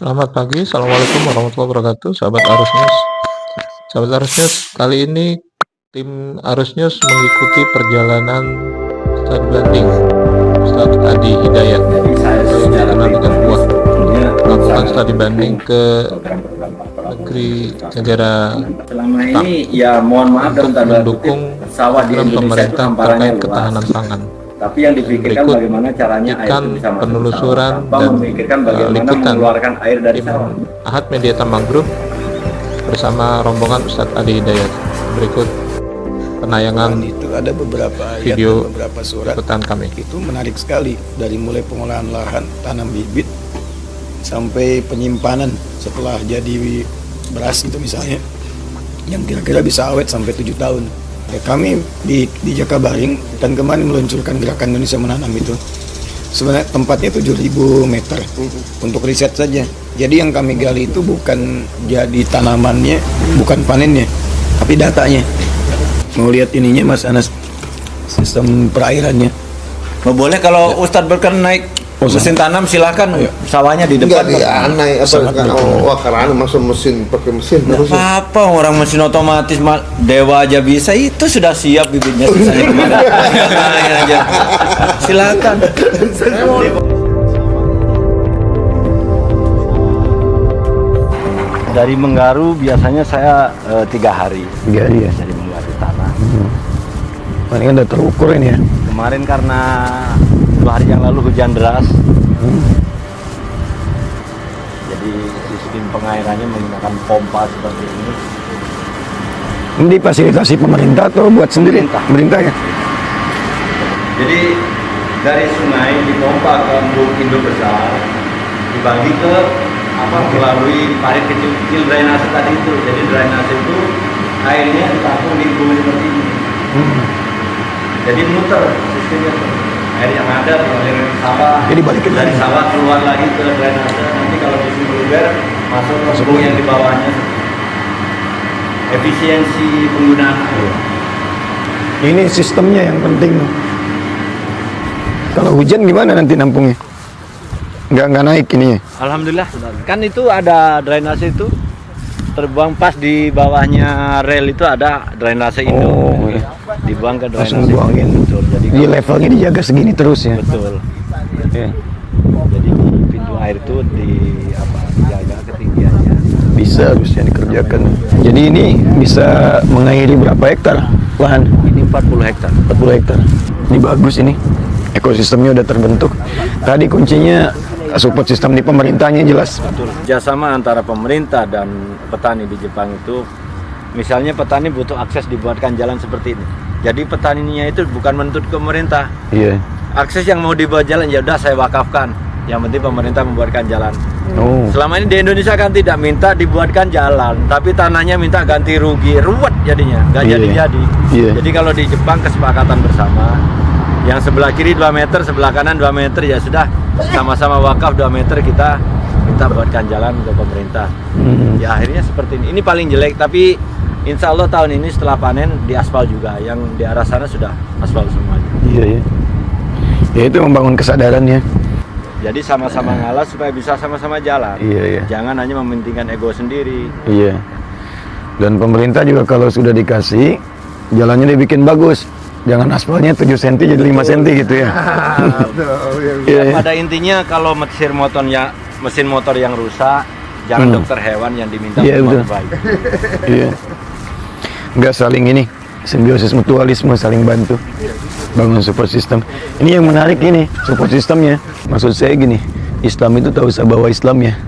Selamat pagi, Assalamualaikum warahmatullahi wabarakatuh, sahabat Arus News. Sahabat Arus News, kali ini tim Arus News mengikuti perjalanan studi banding Ustadz Adi Hidayat atau yang dikenal dengan Buah, melakukan studi banding ke negeri negara Selama ini ya mohon maaf untuk mendukung program pemerintah terkait ketahanan pangan. Tapi yang dipikirkan Berikut bagaimana caranya air itu bisa masuk penelusuran ke sawah, dan memikirkan bagaimana liputan mengeluarkan air dari tim sawah. Ahad Media Tambang Group bersama rombongan Ustadz Adi Hidayat. Berikut penayangan itu ada beberapa ayat video dan beberapa surat liputan kami. itu menarik sekali, dari mulai pengolahan lahan, tanam bibit sampai penyimpanan setelah jadi beras itu misalnya yang kira-kira bisa awet sampai 7 tahun. Ya, kami di Jakabaring dan kemarin meluncurkan gerakan Indonesia Menanam itu. Sebenarnya tempatnya 7.000 meter untuk riset saja. Jadi yang kami gali itu bukan jadi tanamannya, bukan panennya, tapi datanya. Mau lihat ininya Mas Anas, sistem perairannya. Boleh kalau Ustadz berkenan naik mesin tanam silakan, sawahnya di depan. Enggak aneh karena masuk mesin pakai mesin terus. Apa orang mesin otomatis Dewa aja bisa, itu sudah siap bibitnya sisanya kemana. Aja. Silakan. Dari Menggaru biasanya saya 3 hari. 3 hari ya. Dari Menggaru tanah. Ini kan udah terukur ini ya. Kemarin karena 2 hari yang lalu hujan deras, jadi sistem pengairannya menggunakan pompa seperti ini. Ini difasilitasi pemerintah atau buat sendiri? Pemerintah ya. Jadi dari sungai dipompa ke embung induk besar, dibagi ke melalui parit kecil-kecil drainase tadi itu. Jadi drainase itu airnya ditampung di bumi seperti ini. Jadi muter sistemnya. Air yang ada mengalir sawah, jadi balikin dari sawah keluar lagi ke drainase. Nanti kalau musim luber masuk ke embung yang di bawahnya. Efisiensi penggunaan air. Ini sistemnya yang penting. Kalau hujan gimana nanti nampungnya? Nggak naik ini. Alhamdulillah, kan itu ada drainase itu terbuang pas di bawahnya rel itu ada drainase induk. Oh, iya. Dibuang ke drainase. Langsung buangin. Betul. Jadi levelnya dijaga segini terus ya. betul. Ya. Jadi pintu air itu dijaga ketinggiannya. Bisa harusnya dikerjakan. Jadi ini bisa mengairi berapa hektar lahan? Ini 40 hektar. 40 hektar. Ini bagus ini. Ekosistemnya udah terbentuk. Tadi kuncinya support sistem di pemerintahnya jelas. Betul. Kerjasama antara pemerintah dan petani di Jepang itu, misalnya petani butuh akses dibuatkan jalan seperti ini. Jadi petaninya itu bukan menuntut ke pemerintah. Iya. Akses yang mau dibuat jalan ya udah saya wakafkan. Yang penting pemerintah membuatkan jalan. Oh. Selama ini di Indonesia kan tidak minta dibuatkan jalan, tapi tanahnya minta ganti rugi, ruwet jadinya, nggak Iya. jadi-jadi. Iya. Jadi kalau di Jepang kesepakatan bersama, yang sebelah kiri 2 meter, sebelah kanan 2 meter, ya sudah sama-sama wakaf 2 meter, kita minta buatkan jalan ke pemerintah. Ya akhirnya seperti ini. Ini paling jelek, tapi insya Allah tahun ini setelah panen di aspal juga. Yang di arah sana sudah aspal semuanya. Iya ya. Ya itu membangun kesadarannya. Jadi sama-sama ngalah supaya bisa sama-sama jalan. Iya ya. Jangan hanya mementingkan ego sendiri. Iya. Dan pemerintah juga kalau sudah dikasih jalannya dibikin bagus. Jangan aspalnya 7 cm jadi 5 cm gitu ya. Iya. Pada intinya kalau mesin motor yang rusak, jangan dokter hewan yang diminta Iya, betul. baik. Iya. Nggak saling ini, simbiosis mutualisme, saling bantu. Bangun support system. Ini yang menarik ini, support systemnya. Maksud saya gini, Islam itu tahu bahwa Islam ya,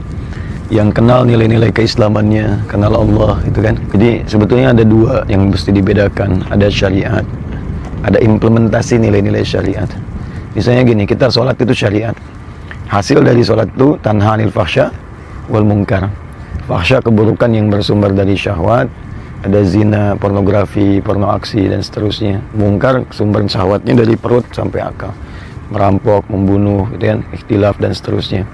yang kenal nilai-nilai keislamannya, kenal Allah itu kan. Jadi sebetulnya ada 2 yang mesti dibedakan, ada syariat, ada implementasi nilai-nilai syariat. Misalnya gini, kita sholat itu syariat. Hasil dari sholat itu tanha anil fahsya wal munkar. Fahsya keburukan yang bersumber dari syahwat, ada zina, pornografi, porno aksi dan seterusnya. Munkar sumber syahwatnya dari perut sampai akal. Merampok, membunuh, gitu kan, ikhtilaf dan seterusnya.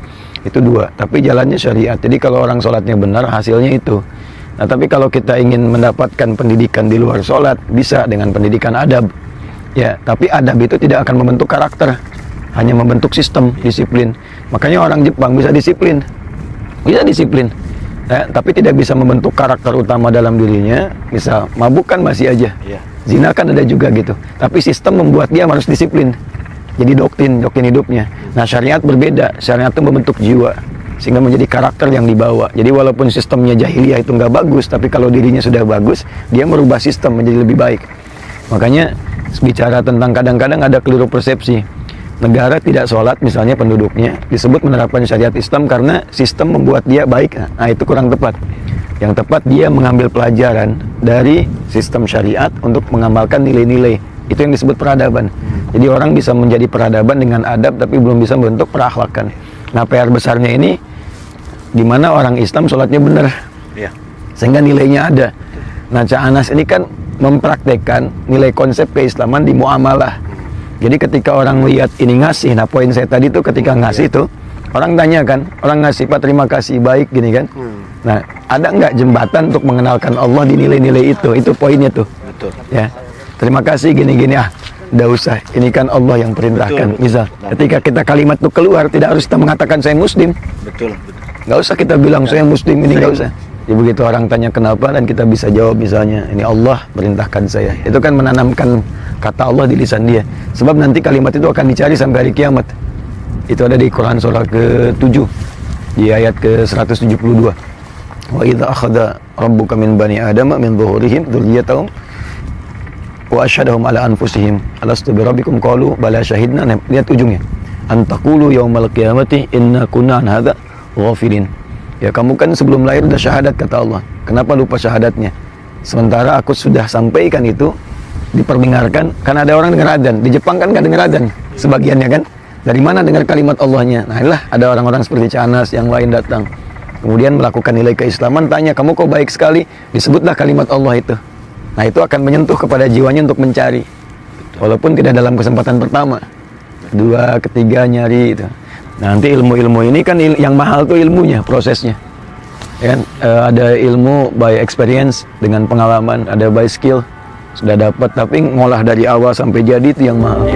Itu 2, tapi jalannya syariat. Jadi kalau orang sholatnya benar, hasilnya itu. Nah tapi kalau kita ingin mendapatkan pendidikan di luar sholat, bisa dengan pendidikan adab. Ya, tapi adab itu tidak akan membentuk karakter, hanya membentuk sistem, disiplin. Makanya orang Jepang bisa disiplin. bisa disiplin, ya, tapi tidak bisa membentuk karakter utama dalam dirinya. Misal mabuk kan masih aja, zina kan ada juga gitu, tapi sistem membuat dia harus disiplin. Jadi doktrin hidupnya. Nah, syariat berbeda. Syariat itu membentuk jiwa sehingga menjadi karakter yang dibawa. Jadi walaupun sistemnya jahiliyah itu nggak bagus, tapi kalau dirinya sudah bagus, dia merubah sistem menjadi lebih baik. Makanya bicara tentang kadang-kadang ada keliru persepsi. Negara tidak sholat misalnya penduduknya disebut menerapkan syariat Islam karena sistem membuat dia baik. Nah, itu kurang tepat. Yang tepat dia mengambil pelajaran dari sistem syariat untuk mengamalkan nilai-nilai. Itu yang disebut peradaban. Jadi orang bisa menjadi peradaban dengan adab tapi belum bisa membentuk perakhlakan. Nah, PR besarnya ini di mana orang Islam sholatnya benar, sehingga nilainya ada. Nah, Cak Anas ini kan mempraktekkan nilai konsep keislaman di muamalah. Jadi ketika orang lihat ini ngasih, nah poin saya tadi tuh ketika ngasih tuh orang tanya kan, orang ngasih Pak terima kasih baik gini kan. Nah, ada nggak jembatan untuk mengenalkan Allah di nilai-nilai itu? Itu poinnya tuh. Betul. Ya, terima kasih gini-gini nggak usah. Ini kan Allah yang perintahkan. Misal, ketika kita kalimat itu keluar, tidak harus kita mengatakan saya Muslim. Betul. Nggak usah kita bilang saya Muslim ini, nggak usah. Ya begitu orang tanya kenapa dan kita bisa jawab misalnya ini Allah perintahkan saya. Itu kan menanamkan kata Allah di lisan dia. Sebab nanti kalimat itu akan dicari sampai hari kiamat. Itu ada di Quran surah ke-7 di ayat ke-172. Wa idza akhadha rabbuka min bani adama min dhuhurihim dzurriyyatahum wa asyhadahum ala anfusihim alastu bi rabbikum qalu bala syahidna. Lihat ujungnya. Antaqulu yaumal qiyamati inna kunna an hadza ghafilin. Ya, kamu kan sebelum lahir sudah syahadat kata Allah. Kenapa lupa syahadatnya? Sementara aku sudah sampaikan itu, diperdengarkan. Kan ada orang dengar adzan. Di Jepang kan nggak dengar adzan sebagiannya kan. Dari mana dengar kalimat Allahnya? Nah, inilah ada orang-orang seperti Canas yang lain datang. Kemudian melakukan nilai keislaman, tanya, kamu kok baik sekali? Disebutlah kalimat Allah itu. Nah, itu akan menyentuh kepada jiwanya untuk mencari. Walaupun tidak dalam kesempatan pertama. Kedua, ketiga nyari itu. Nanti ilmu-ilmu ini kan yang mahal tuh ilmunya, prosesnya. Ya kan? Ada ilmu by experience dengan pengalaman, ada by skill sudah dapat, tapi ngolah dari awal sampai jadi itu yang mahal.